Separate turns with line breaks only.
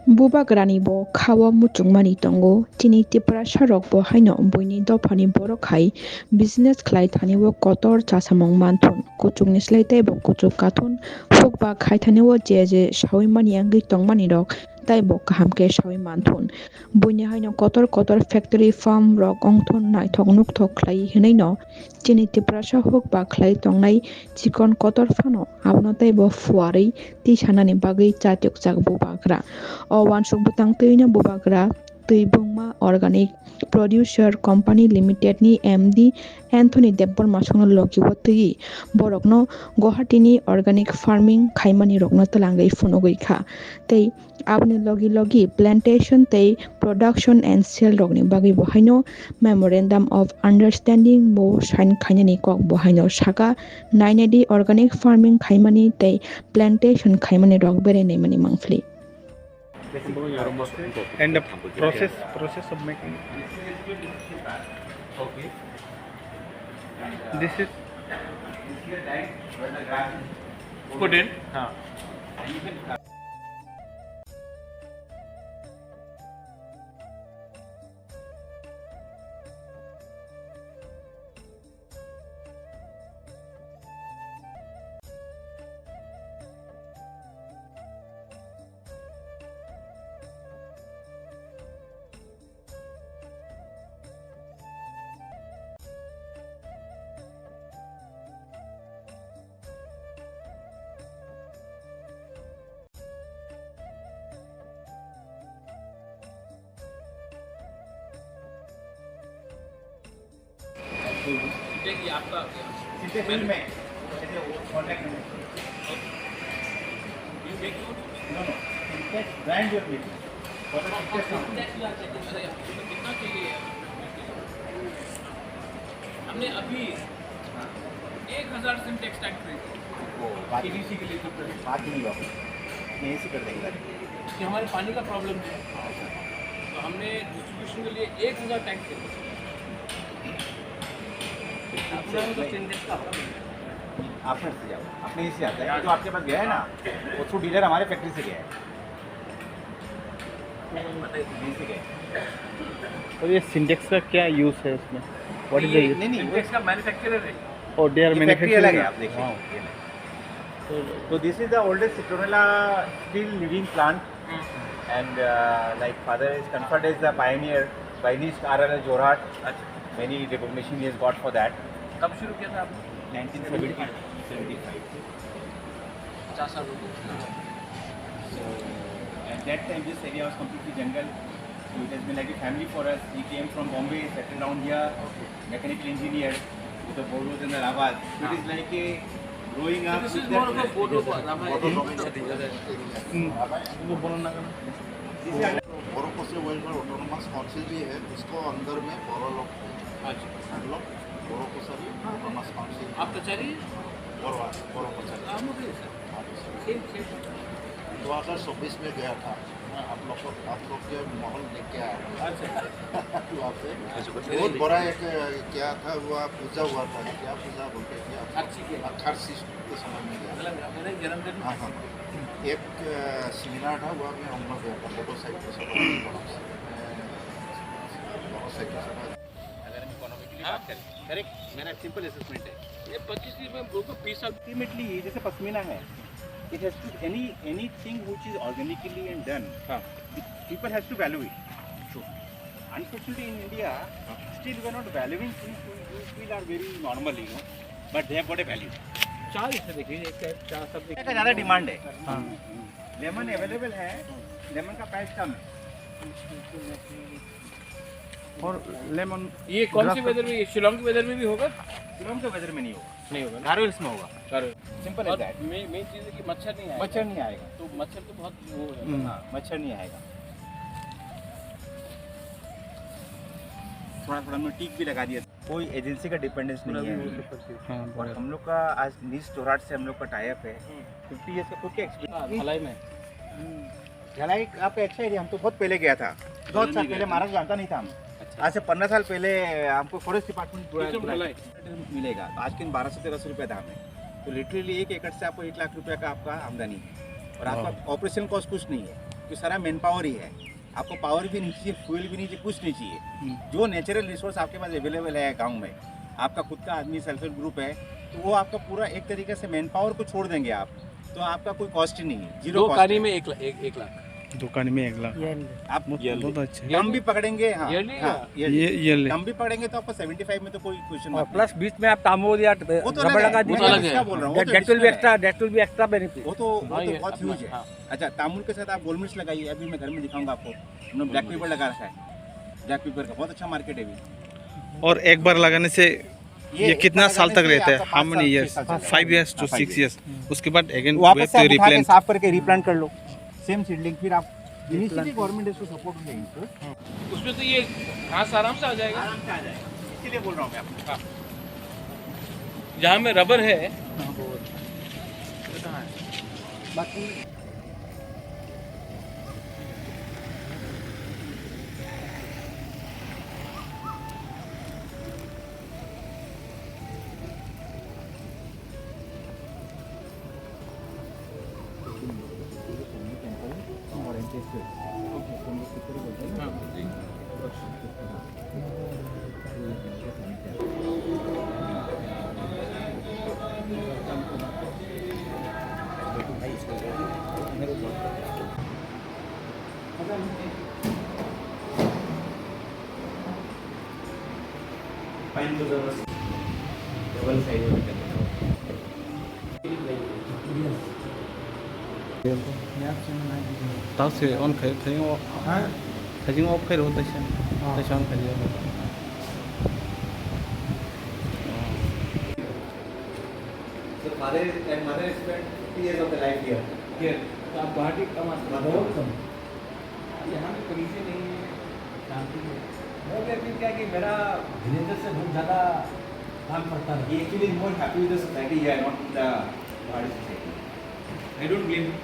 Bubagrani bo khawa muchungmani tongo chini tipra sarok bo haino boini dofani borok hai business khlai thani bo kotor chasamung manthun kuchungni slaitai bo kuchuk kathun hokba khai thani bo je sawi mani angui tongmani rok tai bo kahamke sawi manthun boini haino kotor factory farm rok ongthon naithok nukthok khlai hinai no chini tiprasa hokba khlai tongnai chikon kotor phano abono tai bo fuarei tisanani bagui chatyok jak bubagra o wansuk butang tui no bubagra tui bungma organic producer company limited ni MD Anthony Debborma songno logibo tui borokno Guwahati ni organic farming khaimani rokno tlangai phunugui kha tei aboni logi plantation tei production and sale rokni bagui bo haino memorandum of understanding bo sign khainani kok bo haino saka nainedi organic farming khaimani tei plantation khaimani rok berenai mani mangfli.
And the process of making
Okay.
this is
Put in. देखिए आपका
सीधे bill में जैसे contact में
you make note
no brand your bill
कितना चाहिए हमने अभी 1000 सिंटेक्स टैंक खरीदे केबीसी के लिए
बात नहीं होगा यहीं से कर देंगे
कि हमारे पानी का प्रॉब्लम है तो हमने डिस्ट्रीब्यूशन के लिए 1000 टैंक खरीदे
आपने से जाओ अपने ही से आता है जो आपके पास गया है ना वो थ्रू डीलर हमारे फैक्ट्री से गया है यहीं से गया है।
और ये सिंटेक्स का क्या यूज़ है इसमें? What is the use?
नहीं
सिंटेक्स का मैन्युफैक्चरर है
और दे आर
ये फैक्ट्री अलग है आप
मैन्युफैक्चरिंग।
देखिए तो this is the oldest Citronella still living plant and like father is conferred as the pioneer RRL Jorhat. Many recognition he has got for that.
कब शुरू किया था आपने
1975.
50 साल हो गए
So at that time this area was completely jungle. So it has been like a family for us. He came from Bombay, settled down here, mechanical engineer with the bolos and the lavas. So it is like a growing up.
This is
with
more of a
that-
photo
Boro coastal welfare autonomous council भी है उसको अंदर में बोरो लोग लोग बोरो coastal autonomous council
आप कचहरी
बोरो coastal
हम लोग हैं सर सेम
2024 में गया था आप लोग के माहौल देख के आया
अच्छा
वहाँ पे बहुत बड़ा एक क्या था हुआ पूजा हुआ था क्या पूजा बोलते क्या
खर्ची के
खर्ची के समय में गया
मतलब मेरे जन्मदिन
हाँ हाँ एक सेमिनार था वहाँ में हम लोग गया था मोटरसाइकिल से
अगर हम इकोनॉमिकली बात करें करेक्ट मेरा सिंपल असेसमेंट है ये 25 में लोगों को 20 साल
Ultimately जैसे पश्मीना है it has to anything which is organically and done people has to value it. Unfortunately in India still we are not valuing things which feel are very normal but they have got a value.
चार इसे देखिए एक चार सब
का ज़्यादा demand है lemon available है लेमन का प्राइस कम है
और लेमन
ये कौन से वेदर में शिलोंग के वेदर में भी होगा
शिलोंग के वेदर में नहीं होगा
नहीं होगा
गारोल्स में होगा
करो
सिंपल
और
एज दैट
मेन चीज़ है कि मच्छर नहीं आएगा
मच्छर नहीं आएगा
तो मच्छर तो बहुत वो है
हाँ मच्छर नहीं आएगा थोड़ा मिट्टी भी लगा दिया कोई एजेंसी का डिपेंडेंस नहीं है और हम लोग का आज नीस टोराट से हम लोग का टाई अप है 50 इयर्स का खुद का एक्सपीरियंस
भलाई में
झलाई आपका अच्छा एरिया हम तो बहुत पहले गया था बहुत साल पहले महाराज जानता नहीं था हम आज से 15 साल पहले हमको फॉरेस्ट डिपार्टमेंट मिलेगा आज के 1200-1300 रुपये दाम है तो लिटरली 1 एकड़ से आपको 1 लाख रुपये का आपका आमदनी है और आपका ऑपरेशन कॉस्ट कुछ नहीं है कि सारा मैन पावर ही है, आपको पावर भी नहीं चाहिए, फ्यूल भी नहीं चाहिए, कुछ नहीं चाहिए। जो नेचुरल रिसोर्स आपके पास अवेलेबल है गांव में, आपका खुद का आदमी सेल्फ हेल्प ग्रुप है, तो वो आपका पूरा एक तरीके से मैन पावर को छोड़ देंगे आप, तो आपका कोई कॉस्ट ही नहीं है, जीरो
दो
कॉस्ट
कहानी
है।
में 1 लाख
दुकान में 1 लाख
आप
बहुत अच्छा
कम भी पकड़ेंगे, हाँ
Yearly
हाँ,
या?
yearly। कम भी पकड़ेंगे तो आपको 75 में तो कोई क्वेश्चन
और प्लस बीच में आप तांबूल या
वो तो
रबड़ लगा
वो तो
दीजिए,
अलग है।
क्या बोल रहा हूँ, वो तो
दैट विल बी
additional है।
Extra, that will be extra benefit.
वो तो
हाँ, ये
बहुत
अपना,
ह्यूज है।
हाँ।
अच्छा, तामुल के साथ आप गोल मिर्च लगाइए, अभी मैं घर में दिखाऊंगा आपको, हमने ब्लैक पेपर लगा रखा है, ब्लैक पेपर का बहुत अच्छा मार्केट है अभी।
और एक बार लगाने से ये
एक
कितना
बार
साल
लगाने
तक
से
रहता है?
आपका
हाउ
5
मेनी
साल,
इयर्स?
6 साल चलता है।
5 years to
हाँ,
6
5
years. उसके बाद अगेन
वापस से आप उठा के
रिप्लांट।
साफ करके रिप्लांट कर लो, सेम सीडलिंग, फिर आप इनिशियली गवर्नमेंट इसको सपोर्ट देंगे,
उसमें तो ये घास आराम से आ जाएगा।
आराम से आ जाएगा, इसीलिए बोल रहा हूँ मैं आपको।
जहाँ में रबर है
다시 on 가지고 가지고 오페로 다시 on 가지고.
So mother spent 3 years of the life here.
तो आप गुवाहाटी कमा बहुत कम यहाँ पे कमीज़ें नहीं है, शांति है।
वो भी अभी क्या कि मेरा विलेजर से बहुत ज़्यादा काम करता है।
He actually is more happy with the society here, not with the Bharati society.
I don't blame you.